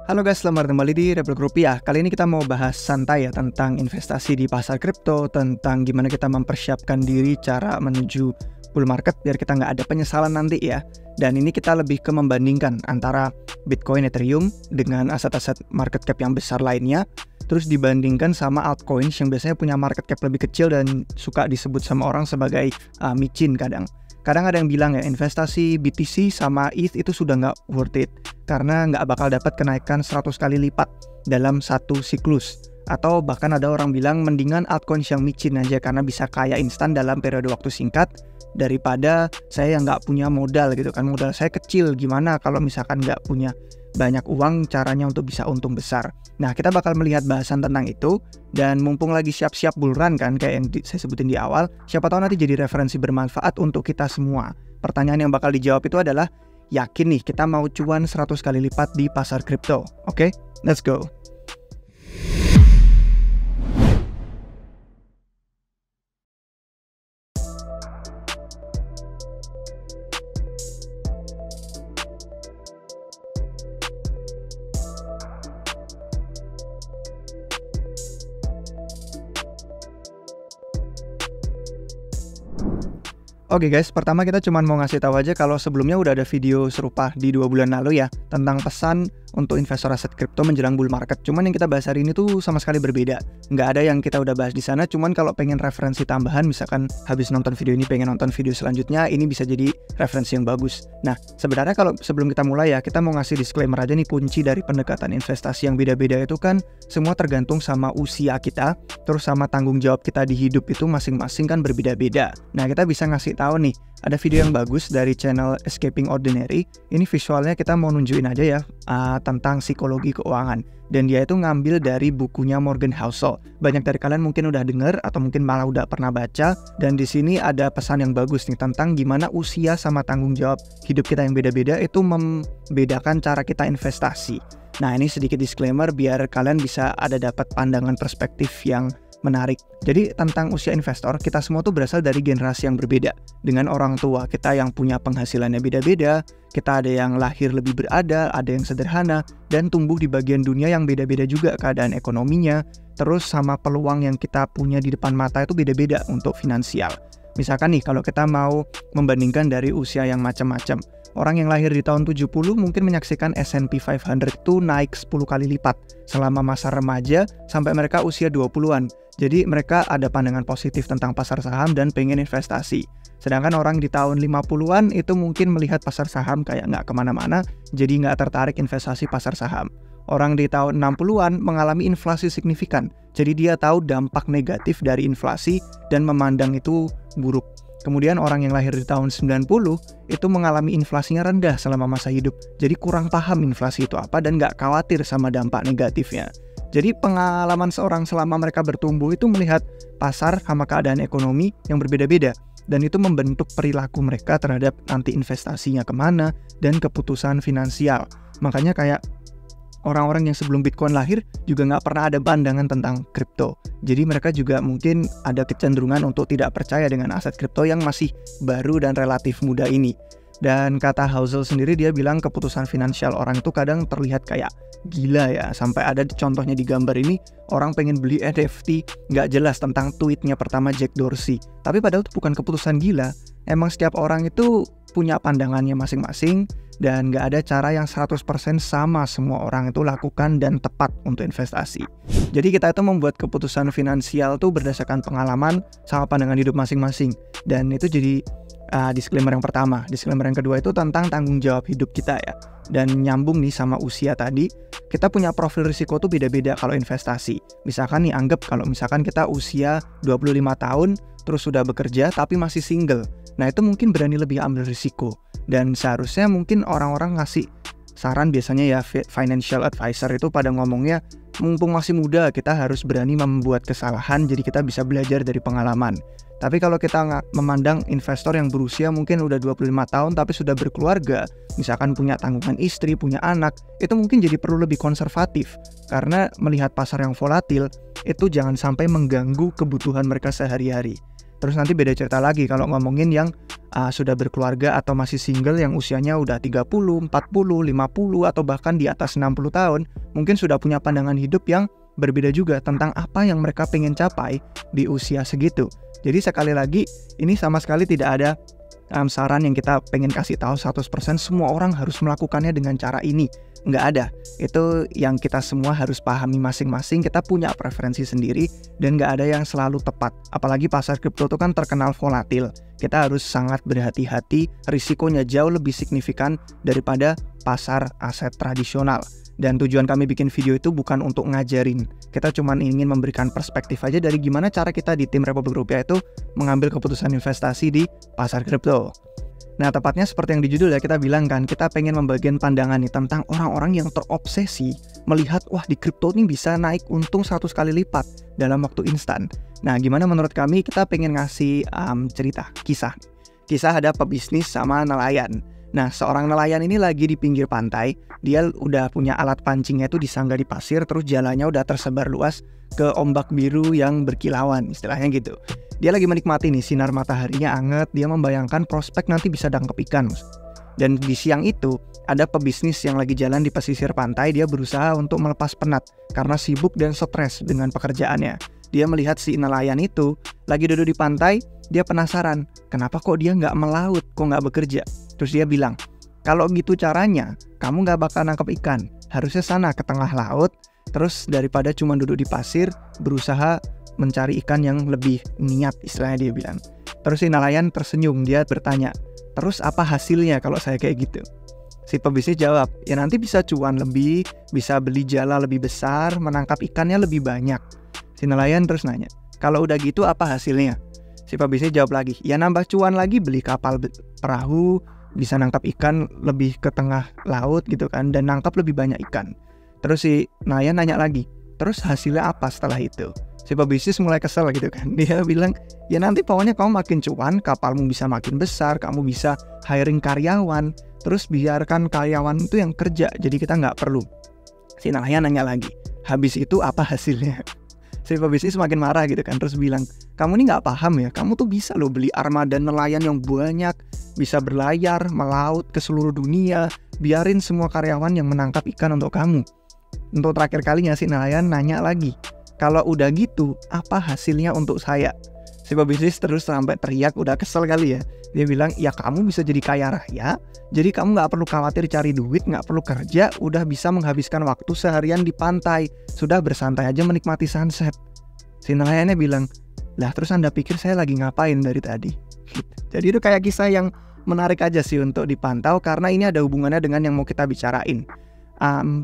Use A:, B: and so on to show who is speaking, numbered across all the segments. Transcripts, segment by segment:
A: Halo guys, selamat kembali di Replek Rupiah. Kali ini kita mau bahas santai ya tentang investasi di pasar kripto, tentang gimana kita mempersiapkan diri cara menuju bull market biar kita nggak ada penyesalan nanti ya. Dan ini kita lebih ke membandingkan antara Bitcoin, Ethereum dengan aset-aset market cap yang besar lainnya, terus dibandingkan sama altcoins yang biasanya punya market cap lebih kecil dan suka disebut sama orang sebagai micin kadang. Kadang ada yang bilang ya, investasi BTC sama ETH itu sudah nggak worth it karena nggak bakal dapat kenaikan 100 kali lipat dalam satu siklus. Atau bahkan ada orang bilang mendingan altcoins yang micin aja karena bisa kaya instan dalam periode waktu singkat daripada saya yang nggak punya modal gitu kan. Modal saya kecil, gimana kalau misalkan nggak punya banyak uang, caranya untuk bisa untung besar. Nah, kita bakal melihat bahasan tentang itu. Dan mumpung lagi siap-siap bull run kan, kayak yang saya sebutin di awal, siapa tahu nanti jadi referensi bermanfaat untuk kita semua. Pertanyaan yang bakal dijawab itu adalah, yakin nih kita mau cuan 100 kali lipat di pasar kripto? Oke, let's go. Oke guys, pertama kita cuma mau ngasih tahu aja kalau sebelumnya udah ada video serupa di 2 bulan lalu ya tentang pesan untuk investor aset kripto menjelang bull market. Cuman yang kita bahas hari ini tuh sama sekali berbeda. Nggak ada yang kita udah bahas di sana, cuman kalau pengen referensi tambahan, misalkan habis nonton video ini pengen nonton video selanjutnya, ini bisa jadi referensi yang bagus. Nah, sebenarnya kalau sebelum kita mulai ya, kita mau ngasih disclaimer aja nih, kunci dari pendekatan investasi yang beda-beda itu kan semua tergantung sama usia kita, terus sama tanggung jawab kita di hidup itu masing-masing kan berbeda-beda. Nah, kita bisa ngasih tahu nih, ada video yang bagus dari channel Escaping Ordinary. Ini visualnya kita mau nunjukin aja ya tentang psikologi keuangan. Dan dia itu ngambil dari bukunya Morgan Housel. Banyak dari kalian mungkin udah denger atau mungkin malah udah pernah baca. Dan di sini ada pesan yang bagus nih tentang gimana usia sama tanggung jawab hidup kita yang beda-beda itu membedakan cara kita investasi. Nah, ini sedikit disclaimer biar kalian bisa ada dapat pandangan perspektif yang menarik. Jadi tentang usia investor, kita semua tuh berasal dari generasi yang berbeda. Dengan orang tua kita yang punya penghasilannya beda-beda, kita ada yang lahir lebih berada, ada yang sederhana, dan tumbuh di bagian dunia yang beda-beda juga keadaan ekonominya, terus sama peluang yang kita punya di depan mata itu beda-beda untuk finansial. Misalkan nih, kalau kita mau membandingkan dari usia yang macam-macam, orang yang lahir di tahun 70 mungkin menyaksikan S&P 500 itu naik 10 kali lipat selama masa remaja sampai mereka usia 20-an. Jadi mereka ada pandangan positif tentang pasar saham dan pengen investasi. Sedangkan orang di tahun 50-an itu mungkin melihat pasar saham kayak nggak kemana-mana, jadi nggak tertarik investasi pasar saham. Orang di tahun 60-an mengalami inflasi signifikan, jadi dia tahu dampak negatif dari inflasi dan memandang itu buruk. Kemudian orang yang lahir di tahun 90 itu mengalami inflasinya rendah selama masa hidup, jadi kurang paham inflasi itu apa dan nggak khawatir sama dampak negatifnya. Jadi pengalaman seorang selama mereka bertumbuh itu melihat pasar sama keadaan ekonomi yang berbeda-beda, dan itu membentuk perilaku mereka terhadap nanti investasinya kemana dan keputusan finansial. Makanya kayak orang-orang yang sebelum Bitcoin lahir juga nggak pernah ada pandangan tentang kripto. Jadi mereka juga mungkin ada kecenderungan untuk tidak percaya dengan aset kripto yang masih baru dan relatif muda ini. Dan kata Housel sendiri, dia bilang keputusan finansial orang itu kadang terlihat kayak gila ya. Sampai ada contohnya di gambar ini, orang pengen beli NFT nggak jelas tentang tweetnya pertama Jack Dorsey. Tapi padahal itu bukan keputusan gila. Emang setiap orang itu punya pandangannya masing-masing dan nggak ada cara yang 100% sama semua orang itu lakukan dan tepat untuk investasi. Jadi kita itu membuat keputusan finansial tuh berdasarkan pengalaman sama pandangan hidup masing-masing. Dan itu jadi disclaimer yang pertama. Disclaimer yang kedua itu tentang tanggung jawab hidup kita ya. Dan nyambung nih sama usia tadi, kita punya profil risiko tuh beda-beda kalau investasi. Misalkan nih, anggap kalau misalkan kita usia 25 tahun, terus sudah bekerja tapi masih single. Nah, itu mungkin berani lebih ambil risiko. Dan seharusnya mungkin orang-orang ngasih saran biasanya ya, financial advisor itu pada ngomongnya, mumpung masih muda kita harus berani membuat kesalahan, jadi kita bisa belajar dari pengalaman. Tapi kalau kita memandang investor yang berusia mungkin udah 25 tahun tapi sudah berkeluarga, misalkan punya tanggungan istri, punya anak, itu mungkin jadi perlu lebih konservatif. Karena melihat pasar yang volatil, itu jangan sampai mengganggu kebutuhan mereka sehari-hari. Terus nanti beda cerita lagi kalau ngomongin yang sudah berkeluarga atau masih single yang usianya udah 30, 40, 50 atau bahkan di atas 60 tahun, mungkin sudah punya pandangan hidup yang berbeda juga tentang apa yang mereka pengen capai di usia segitu. Jadi sekali lagi, ini sama sekali tidak ada saran yang kita pengen kasih tahu 100% semua orang harus melakukannya dengan cara ini. Nggak ada. Itu yang kita semua harus pahami masing-masing. Kita punya preferensi sendiri dan nggak ada yang selalu tepat. Apalagi pasar kripto itu kan terkenal volatil. Kita harus sangat berhati-hati, risikonya jauh lebih signifikan daripada pasar aset tradisional. Dan tujuan kami bikin video itu bukan untuk ngajarin. Kita cuma ingin memberikan perspektif aja dari gimana cara kita di tim Republik Rupiah itu mengambil keputusan investasi di pasar kripto. Nah, tepatnya seperti yang di judul ya, kita bilang kan, kita pengen membagikan pandangan nih tentang orang-orang yang terobsesi melihat, wah di kripto ini bisa naik untung 100 kali lipat dalam waktu instan. Nah, gimana menurut kami? Kita pengen ngasih cerita, kisah ada pebisnis sama nelayan. Nah, seorang nelayan ini lagi di pinggir pantai, dia udah punya alat pancingnya itu disanggah di pasir, terus jalannya udah tersebar luas ke ombak biru yang berkilauan, istilahnya gitu. Dia lagi menikmati nih sinar mataharinya anget, dia membayangkan prospek nanti bisa nangkep ikan. Dan di siang itu, ada pebisnis yang lagi jalan di pesisir pantai, dia berusaha untuk melepas penat karena sibuk dan stres dengan pekerjaannya. Dia melihat si nelayan itu lagi duduk di pantai, dia penasaran, kenapa kok dia nggak melaut, kok nggak bekerja? Terus dia bilang, kalau gitu caranya, kamu nggak bakal nangkep ikan. Harusnya sana ke tengah laut, terus daripada cuma duduk di pasir, berusaha mencari ikan yang lebih niat, istilahnya dia bilang. Terus si nelayan tersenyum, dia bertanya, terus apa hasilnya kalau saya kayak gitu? Si pebisnis jawab, ya nanti bisa cuan lebih, bisa beli jala lebih besar, menangkap ikannya lebih banyak. Si nelayan terus nanya, kalau udah gitu apa hasilnya? Si pebisnis jawab lagi, ya nambah cuan lagi, beli kapal perahu, bisa nangkap ikan lebih ke tengah laut gitu kan, dan nangkap lebih banyak ikan. Terus si nelayan nanya lagi, terus hasilnya apa setelah itu? Si pebisnis mulai kesel gitu kan, dia bilang, ya nanti pokoknya kamu makin cuan, kapalmu bisa makin besar, kamu bisa hiring karyawan, terus biarkan karyawan itu yang kerja, jadi kita nggak perlu. Si nelayan nanya lagi, habis itu apa hasilnya? Si pebisnis makin marah gitu kan, terus bilang, kamu ini nggak paham ya, kamu tuh bisa loh beli armada nelayan yang banyak, bisa berlayar, melaut ke seluruh dunia, biarin semua karyawan yang menangkap ikan untuk kamu. Untuk terakhir kalinya si nelayan nanya lagi, kalau udah gitu, apa hasilnya untuk saya? Si pebisnis terus sampai teriak, udah kesel kali ya. Dia bilang, ya kamu bisa jadi kaya raya, jadi kamu nggak perlu khawatir cari duit, nggak perlu kerja, udah bisa menghabiskan waktu seharian di pantai, sudah bersantai aja menikmati sunset. Si nelayannya bilang, lah terus Anda pikir saya lagi ngapain dari tadi? Jadi itu kayak kisah yang menarik aja sih untuk dipantau, karena ini ada hubungannya dengan yang mau kita bicarain.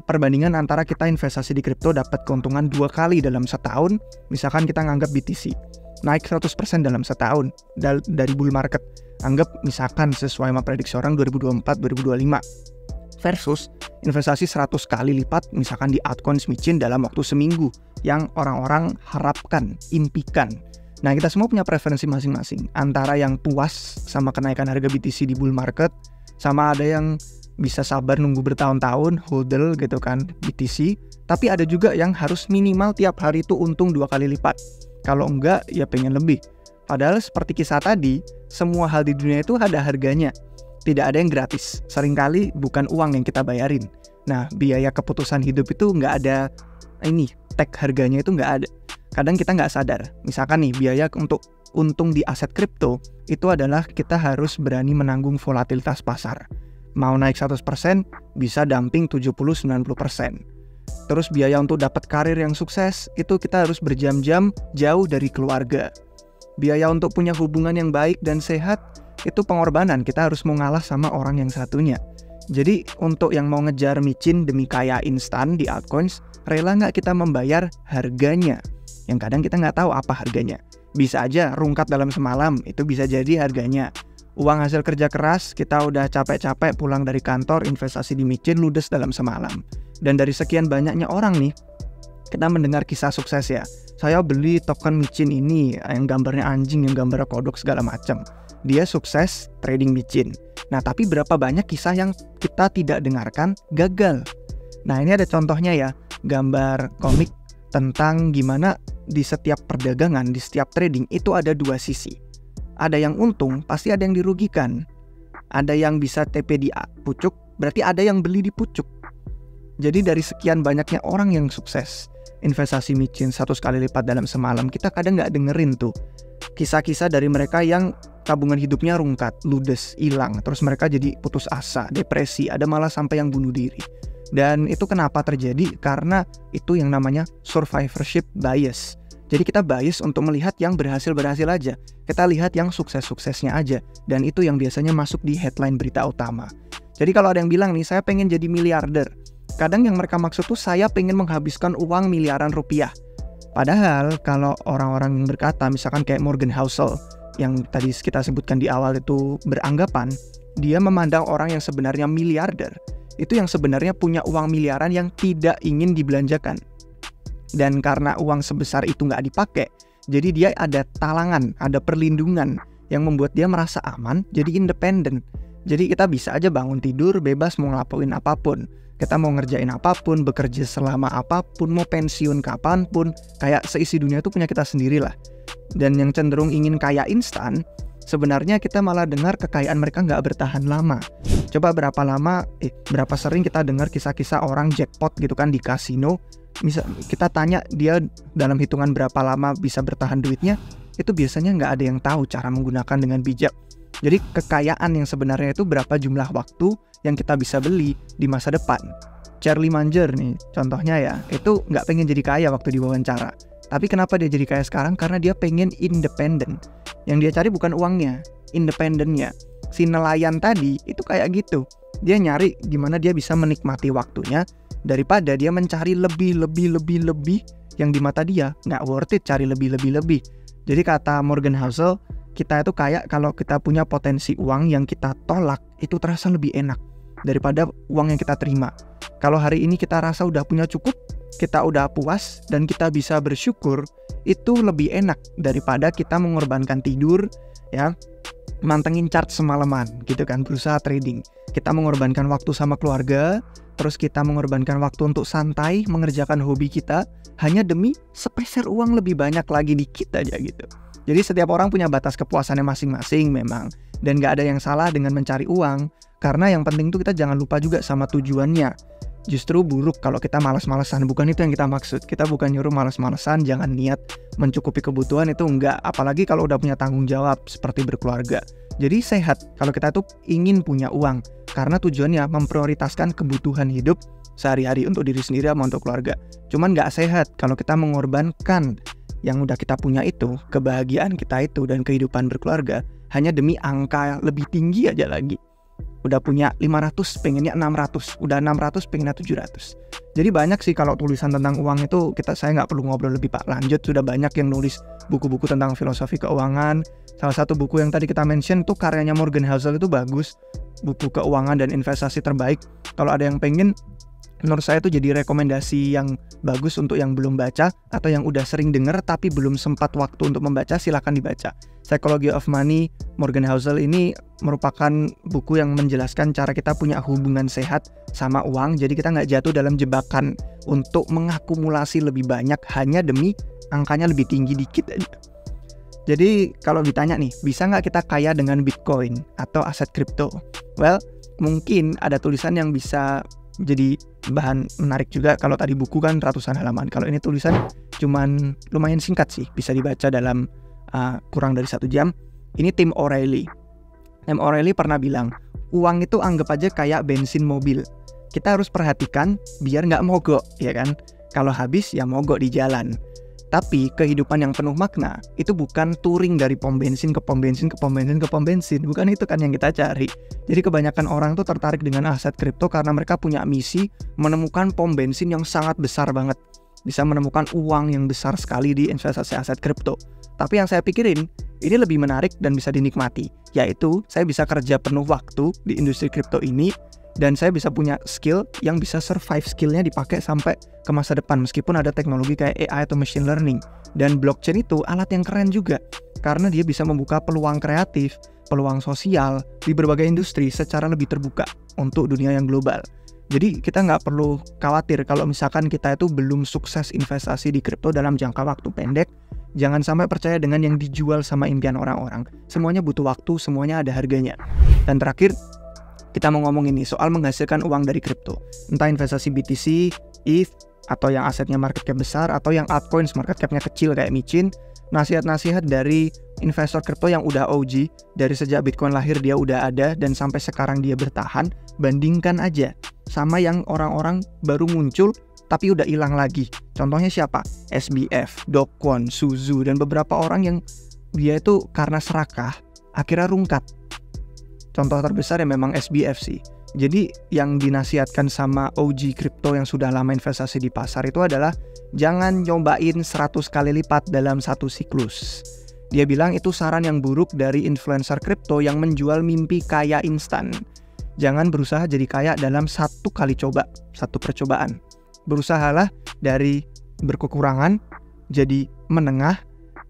A: Perbandingan antara kita investasi di kripto dapat keuntungan 2 kali dalam setahun, misalkan kita nganggap BTC naik 100% dalam setahun dari bull market, anggap misalkan sesuai sama prediksi orang 2024-2025, versus investasi 100 kali lipat misalkan di altcoins micin dalam waktu seminggu yang orang-orang harapkan, impikan. Nah, kita semua punya preferensi masing-masing, antara yang puas sama kenaikan harga BTC di bull market, sama ada yang bisa sabar nunggu bertahun-tahun, hodl gitu kan BTC, tapi ada juga yang harus minimal tiap hari itu untung 2 kali lipat. Kalau enggak, ya pengen lebih. Padahal seperti kisah tadi, semua hal di dunia itu ada harganya. Tidak ada yang gratis. Seringkali bukan uang yang kita bayarin. Nah, biaya keputusan hidup itu nggak ada, tag harganya itu nggak ada. Kadang kita nggak sadar. Misalkan nih, biaya untuk untung di aset kripto, itu adalah kita harus berani menanggung volatilitas pasar. Mau naik 100%, bisa dumping 70-90%. Terus biaya untuk dapat karir yang sukses, itu kita harus berjam-jam jauh dari keluarga. Biaya untuk punya hubungan yang baik dan sehat, itu pengorbanan, kita harus mau ngalah sama orang yang satunya. Jadi untuk yang mau ngejar micin demi kaya instan di altcoins, rela nggak kita membayar harganya? Yang kadang kita nggak tahu apa harganya. Bisa aja rungkat dalam semalam, itu bisa jadi harganya. Uang hasil kerja keras, kita udah capek-capek pulang dari kantor, investasi di micin ludes dalam semalam. Dan dari sekian banyaknya orang nih, kita mendengar kisah sukses ya. Saya beli token micin ini, yang gambarnya anjing, yang gambarnya kodok segala macam. Dia sukses trading micin. Nah, tapi berapa banyak kisah yang kita tidak dengarkan gagal? Nah, ini ada contohnya ya, gambar komik tentang gimana di setiap perdagangan, di setiap trading itu ada 2 sisi. Ada yang untung, pasti ada yang dirugikan. Ada yang bisa TP di pucuk, berarti ada yang beli di pucuk. Jadi dari sekian banyaknya orang yang sukses investasi micin 100 kali lipat dalam semalam, kita kadang nggak dengerin tuh kisah-kisah dari mereka yang tabungan hidupnya rungkat, ludes, hilang, terus mereka jadi putus asa, depresi, ada malah sampai yang bunuh diri. Dan itu kenapa terjadi? Karena itu yang namanya survivorship bias. Jadi kita bias untuk melihat yang berhasil-berhasil aja. Kita lihat yang sukses-suksesnya aja. Dan itu yang biasanya masuk di headline berita utama. Jadi kalau ada yang bilang nih, saya pengen jadi miliarder. Kadang yang mereka maksud tuh saya pengen menghabiskan uang miliaran rupiah. Padahal kalau orang-orang yang berkata, misalkan kayak Morgan Housel, yang tadi kita sebutkan di awal itu beranggapan, dia memandang orang yang sebenarnya miliarder, itu yang sebenarnya punya uang miliaran yang tidak ingin dibelanjakan. Dan karena uang sebesar itu nggak dipakai, jadi dia ada talangan, ada perlindungan yang membuat dia merasa aman, jadi independen. Jadi kita bisa aja bangun tidur, bebas mau ngelakuin apapun. Kita mau ngerjain apapun, bekerja selama apapun, mau pensiun kapanpun, kayak seisi dunia itu punya kita sendirilah. Dan yang cenderung ingin kaya instan, sebenarnya kita malah dengar kekayaan mereka nggak bertahan lama. Coba berapa sering kita dengar kisah-kisah orang jackpot gitu kan di kasino. Kita tanya dia dalam hitungan berapa lama bisa bertahan duitnya, itu biasanya nggak ada yang tahu cara menggunakan dengan bijak. Jadi kekayaan yang sebenarnya itu berapa jumlah waktu yang kita bisa beli di masa depan. Charlie Munger nih contohnya ya, itu nggak pengen jadi kaya waktu diwawancara. Tapi kenapa dia jadi kaya sekarang? Karena dia pengen independen. Yang dia cari bukan uangnya, independennya. Si nelayan tadi itu kayak gitu. Dia nyari gimana dia bisa menikmati waktunya daripada dia mencari lebih yang di mata dia nggak worth it cari lebih. Jadi kata Morgan Housel, kita itu kayak kalau kita punya potensi uang yang kita tolak, itu terasa lebih enak daripada uang yang kita terima. Kalau hari ini kita rasa udah punya cukup, kita udah puas, dan kita bisa bersyukur, itu lebih enak daripada kita mengorbankan tidur, ya, mantengin chart semalaman, gitu kan, berusaha trading. Kita mengorbankan waktu sama keluarga, terus kita mengorbankan waktu untuk santai, mengerjakan hobi kita, hanya demi sepeser uang lebih banyak lagi dikit aja gitu. Jadi setiap orang punya batas kepuasannya masing-masing memang. Dan gak ada yang salah dengan mencari uang. Karena yang penting tuh kita jangan lupa juga sama tujuannya. Justru buruk kalau kita malas-malesan. Bukan itu yang kita maksud. Kita bukan nyuruh malas-malesan, jangan niat mencukupi kebutuhan, itu enggak. Apalagi kalau udah punya tanggung jawab seperti berkeluarga. Jadi sehat kalau kita tuh ingin punya uang. Karena tujuannya memprioritaskan kebutuhan hidup sehari-hari untuk diri sendiri sama untuk keluarga. Cuman gak sehat kalau kita mengorbankan yang udah kita punya itu, kebahagiaan kita itu, dan kehidupan berkeluarga hanya demi angka lebih tinggi aja lagi. Udah punya 500, pengennya 600. Udah 600, pengennya 700. Jadi banyak sih kalau tulisan tentang uang itu, saya nggak perlu ngobrol lebih lanjut. Sudah banyak yang nulis buku-buku tentang filosofi keuangan. Salah satu buku yang tadi kita mention tuh karyanya Morgan Housel, itu bagus. Buku keuangan dan investasi terbaik. Kalau ada yang pengen, menurut saya itu jadi rekomendasi yang bagus untuk yang belum baca atau yang udah sering dengar tapi belum sempat waktu untuk membaca, silakan dibaca. Psychology of Money, Morgan Housel ini merupakan buku yang menjelaskan cara kita punya hubungan sehat sama uang. Jadi kita nggak jatuh dalam jebakan untuk mengakumulasi lebih banyak hanya demi angkanya lebih tinggi dikit aja. Jadi kalau ditanya nih, bisa nggak kita kaya dengan Bitcoin atau aset kripto? Well, mungkin ada tulisan yang bisa jadi bahan menarik juga. Kalau tadi buku kan ratusan halaman, kalau ini tulisan cuman lumayan singkat sih, bisa dibaca dalam kurang dari 1 jam. Ini Tim O'Reilly. Tim O'Reilly pernah bilang, uang itu anggap aja kayak bensin mobil. Kita harus perhatikan biar nggak mogok, ya kan? Kalau habis ya mogok di jalan. Tapi kehidupan yang penuh makna itu bukan touring dari pom bensin ke pom bensin ke pom bensin ke pom bensin. Bukan itu kan yang kita cari. Jadi kebanyakan orang tuh tertarik dengan aset kripto karena mereka punya misi menemukan pom bensin yang sangat besar banget. Bisa menemukan uang yang besar sekali di investasi aset kripto. Tapi yang saya pikirin, ini lebih menarik dan bisa dinikmati. Yaitu, saya bisa kerja penuh waktu di industri kripto ini, dan saya bisa punya skill yang bisa survive, skillnya dipakai sampai ke masa depan meskipun ada teknologi kayak AI atau machine learning. Dan blockchain itu alat yang keren juga karena dia bisa membuka peluang kreatif, peluang sosial di berbagai industri secara lebih terbuka untuk dunia yang global. Jadi kita nggak perlu khawatir kalau misalkan kita itu belum sukses investasi di kripto dalam jangka waktu pendek. Jangan sampai percaya dengan yang dijual sama impian orang-orang. Semuanya butuh waktu, semuanya ada harganya. Dan terakhir, kita mau ngomong ini soal menghasilkan uang dari kripto. Entah investasi BTC, ETH, atau yang asetnya market cap besar, atau yang altcoins market capnya kecil kayak Michin. Nasihat-nasihat dari investor kripto yang udah OG, dari sejak Bitcoin lahir dia udah ada dan sampai sekarang dia bertahan. Bandingkan aja sama yang orang-orang baru muncul tapi udah hilang lagi. Contohnya siapa? SBF, Do Kwon, Suzu, dan beberapa orang yang dia itu karena serakah akhirnya rungkat. Contoh terbesar ya memang SBF sih. Jadi yang dinasihatkan sama OG kripto yang sudah lama investasi di pasar itu adalah jangan nyobain 100 kali lipat dalam satu siklus. Dia bilang itu saran yang buruk dari influencer kripto yang menjual mimpi kaya instan. Jangan berusaha jadi kaya dalam satu kali coba, satu percobaan. Berusahalah dari berkekurangan, jadi menengah,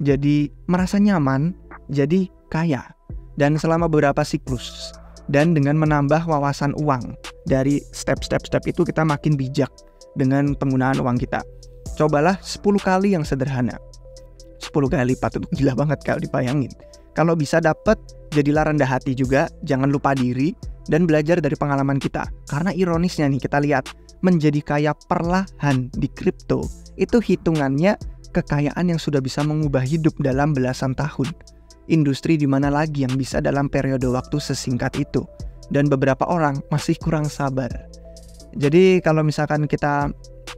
A: jadi merasa nyaman, jadi kaya. Dan selama beberapa siklus. Dan dengan menambah wawasan uang. Dari step-step itu kita makin bijak dengan penggunaan uang kita. Cobalah 10 kali yang sederhana. 10 kali lipat itu gila banget kalau dipayangin. Kalau bisa dapat, jadilah rendah hati juga, jangan lupa diri, dan belajar dari pengalaman kita. Karena ironisnya nih, kita lihat, menjadi kaya perlahan di kripto, itu hitungannya kekayaan yang sudah bisa mengubah hidup dalam belasan tahun. Industri di mana lagi yang bisa dalam periode waktu sesingkat itu. Dan beberapa orang masih kurang sabar. Jadi kalau misalkan kita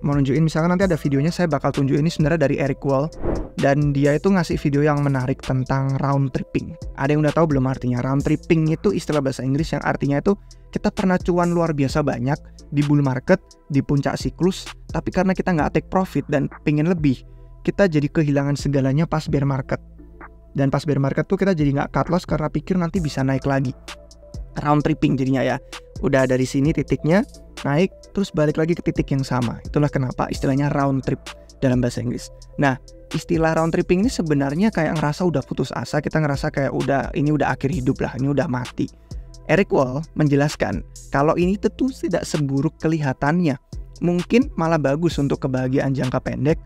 A: mau nunjukin, misalkan nanti ada videonya, saya bakal tunjukin ini sebenarnya dari Eric Wall. Dan dia itu ngasih video yang menarik tentang round tripping. Ada yang udah tahu belum artinya? Round tripping itu istilah bahasa Inggris yang artinya itu kita pernah cuan luar biasa banyak di bull market, di puncak siklus, tapi karena kita nggak take profit dan pengen lebih, kita jadi kehilangan segalanya pas bear market. Dan pas bear market tuh kita jadi nggak cut loss karena pikir nanti bisa naik lagi. Round tripping jadinya ya. Udah dari sini titiknya, naik, terus balik lagi ke titik yang sama. Itulah kenapa istilahnya round trip dalam bahasa Inggris. Nah, istilah round tripping ini sebenarnya kayak ngerasa udah putus asa, kita ngerasa kayak ini udah akhir hidup lah, ini udah mati. Eric Wall menjelaskan kalau ini tentu tidak seburuk kelihatannya. Mungkin malah bagus untuk kebahagiaan jangka pendek,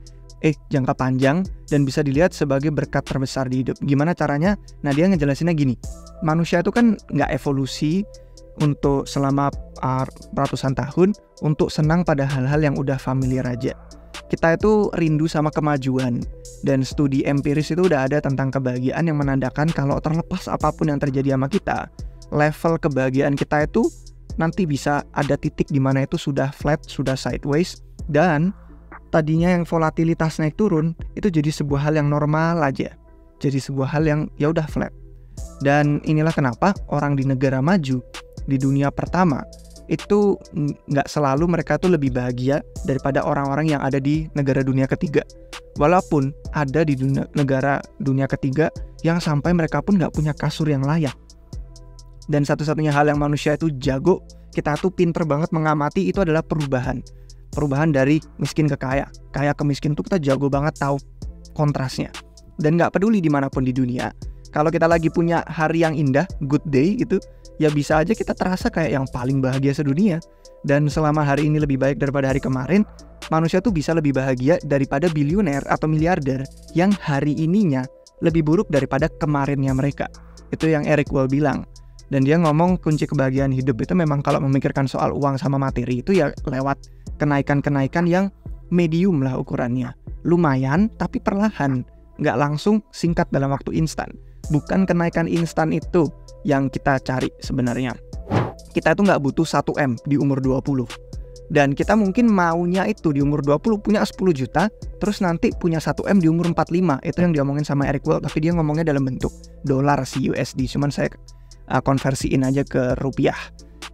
A: jangka panjang, dan bisa dilihat sebagai berkat terbesar di hidup. Gimana caranya? Nah, dia ngejelasinnya gini. Manusia itu kan nggak evolusi untuk selama ratusan tahun untuk senang pada hal-hal yang udah familiar aja. Kita itu rindu sama kemajuan, dan studi empiris itu udah ada tentang kebahagiaan yang menandakan kalau terlepas apapun yang terjadi sama kita, level kebahagiaan kita itu nanti bisa ada titik di mana itu sudah flat, sudah sideways, dan tadinya yang volatilitas naik turun itu jadi sebuah hal yang normal aja, jadi sebuah hal yang ya udah flat. Dan inilah kenapa orang di negara maju di dunia pertama itu nggak selalu mereka tuh lebih bahagia daripada orang-orang yang ada di negara dunia ketiga. Walaupun ada di negara dunia ketiga yang sampai mereka pun nggak punya kasur yang layak. Dan satu-satunya hal yang manusia itu jago, kita tuh pinter banget mengamati, itu adalah perubahan. Perubahan dari miskin ke kaya, kaya ke miskin tuh kita jago banget tahu kontrasnya. Dan nggak peduli dimanapun di dunia, kalau kita lagi punya hari yang indah, good day gitu, ya bisa aja kita terasa kayak yang paling bahagia sedunia. Dan selama hari ini lebih baik daripada hari kemarin, manusia tuh bisa lebih bahagia daripada bilioner atau miliarder yang hari ininya lebih buruk daripada kemarinnya mereka. Itu yang Eric Wall bilang. Dan dia ngomong kunci kebahagiaan hidup itu memang kalau memikirkan soal uang sama materi itu ya lewat kenaikan-kenaikan yang medium lah ukurannya. Lumayan tapi perlahan, nggak langsung singkat dalam waktu instan. Bukan kenaikan instan itu yang kita cari sebenarnya. Kita itu nggak butuh 1M di umur 20. Dan kita mungkin maunya itu di umur 20 punya 10 juta, terus nanti punya 1M di umur 45. Itu yang diomongin sama Eric Wall, tapi dia ngomongnya dalam bentuk dolar sih, USD. Cuman saya konversiin aja ke rupiah.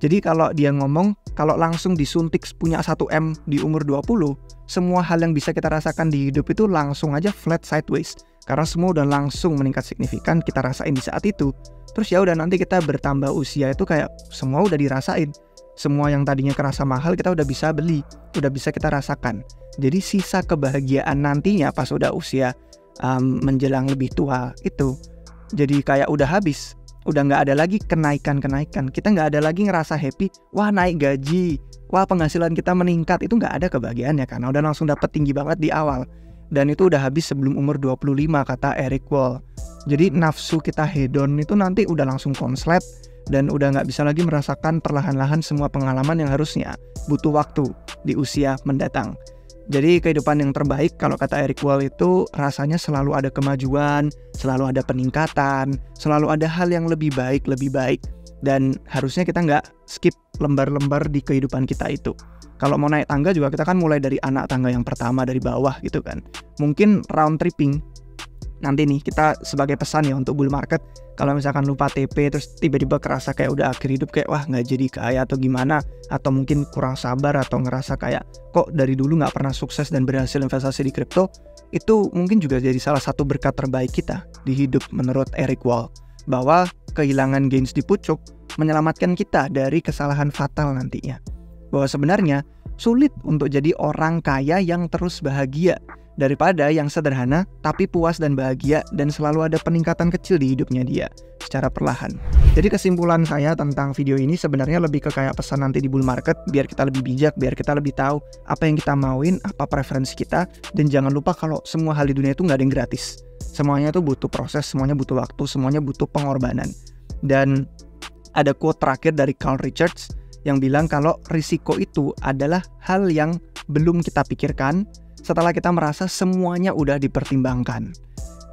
A: Jadi kalau dia ngomong, kalau langsung disuntik punya 1M di umur 20, semua hal yang bisa kita rasakan di hidup itu langsung aja flat sideways. Karena semua udah langsung meningkat signifikan, kita rasain di saat itu. Terus ya udah nanti kita bertambah usia itu kayak semua udah dirasain. Semua yang tadinya kerasa mahal kita udah bisa beli, udah bisa kita rasakan. Jadi sisa kebahagiaan nantinya pas udah usia menjelang lebih tua itu jadi kayak udah habis. Udah nggak ada lagi kenaikan-kenaikan. Kita nggak ada lagi ngerasa happy, wah naik gaji, wah penghasilan kita meningkat. Itu nggak ada kebahagiaannya karena udah langsung dapet tinggi banget di awal. dan itu udah habis sebelum umur 25, kata Eric Wall. Jadi nafsu kita hedon itu nanti udah langsung konslet dan udah nggak bisa lagi merasakan perlahan-lahan semua pengalaman yang harusnya butuh waktu di usia mendatang. Jadi kehidupan yang terbaik kalau kata Eric Wall itu rasanya selalu ada kemajuan, selalu ada peningkatan, selalu ada hal yang lebih baik. Dan harusnya kita nggak skip lembar-lembar di kehidupan kita itu. Kalau mau naik tangga juga kita kan mulai dari anak tangga yang pertama dari bawah gitu kan. Mungkin round tripping nanti nih kita sebagai pesan ya untuk bull market, kalau misalkan lupa TP terus tiba-tiba kerasa kayak udah akhir hidup kayak wah nggak jadi kaya atau gimana, atau mungkin kurang sabar atau ngerasa kayak kok dari dulu nggak pernah sukses dan berhasil investasi di kripto, itu mungkin juga jadi salah satu berkat terbaik kita di hidup menurut Eric Wall, bahwa kehilangan gains di pucuk menyelamatkan kita dari kesalahan fatal nantinya. Bahwa sebenarnya sulit untuk jadi orang kaya yang terus bahagia daripada yang sederhana tapi puas dan bahagia dan selalu ada peningkatan kecil di hidupnya dia secara perlahan. Jadi kesimpulan saya tentang video ini sebenarnya lebih ke kayak pesan nanti di bull market, biar kita lebih bijak, biar kita lebih tahu apa yang kita mauin, apa preferensi kita, dan jangan lupa kalau semua hal di dunia itu nggak ada yang gratis. Semuanya itu butuh proses, semuanya butuh waktu, semuanya butuh pengorbanan. Dan ada quote terakhir dari Carl Richards yang bilang kalau risiko itu adalah hal yang belum kita pikirkan setelah kita merasa semuanya udah dipertimbangkan.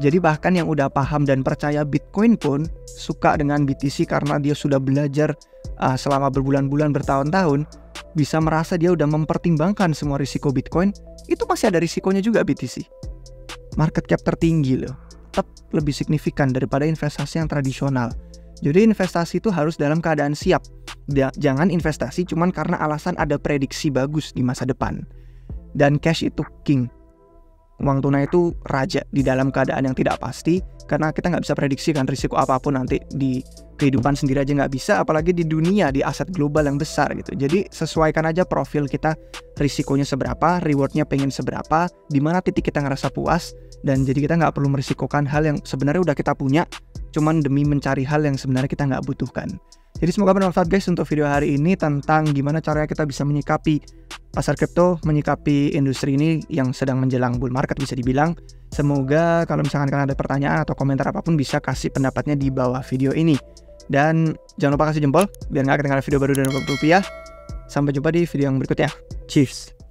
A: Jadi bahkan yang udah paham dan percaya Bitcoin pun suka dengan BTC karena dia sudah belajar selama berbulan-bulan, bertahun-tahun, bisa merasa dia udah mempertimbangkan semua risiko Bitcoin, itu masih ada risikonya juga BTC. Market cap tertinggi loh, tetap lebih signifikan daripada investasi yang tradisional. Jadi investasi itu harus dalam keadaan siap. Jangan investasi cuman karena alasan ada prediksi bagus di masa depan. Dan cash itu king. Uang tunai itu raja di dalam keadaan yang tidak pasti, karena kita nggak bisa prediksi kan risiko apapun nanti di kehidupan sendiri aja nggak bisa, apalagi di dunia, di aset global yang besar gitu. Jadi sesuaikan aja profil kita, risikonya seberapa, rewardnya pengen seberapa, di mana titik kita ngerasa puas, dan jadi kita nggak perlu merisikokan hal yang sebenarnya udah kita punya, cuman demi mencari hal yang sebenarnya kita nggak butuhkan. Jadi semoga bermanfaat guys untuk video hari ini tentang gimana caranya kita bisa menyikapi pasar kripto, menyikapi industri ini yang sedang menjelang bull market bisa dibilang. Semoga kalau misalkan kalian ada pertanyaan atau komentar apapun bisa kasih pendapatnya di bawah video ini. Dan jangan lupa kasih jempol biar nggak ketinggalan video baru dari Rupiah. Sampai jumpa di video yang berikutnya. Cheers!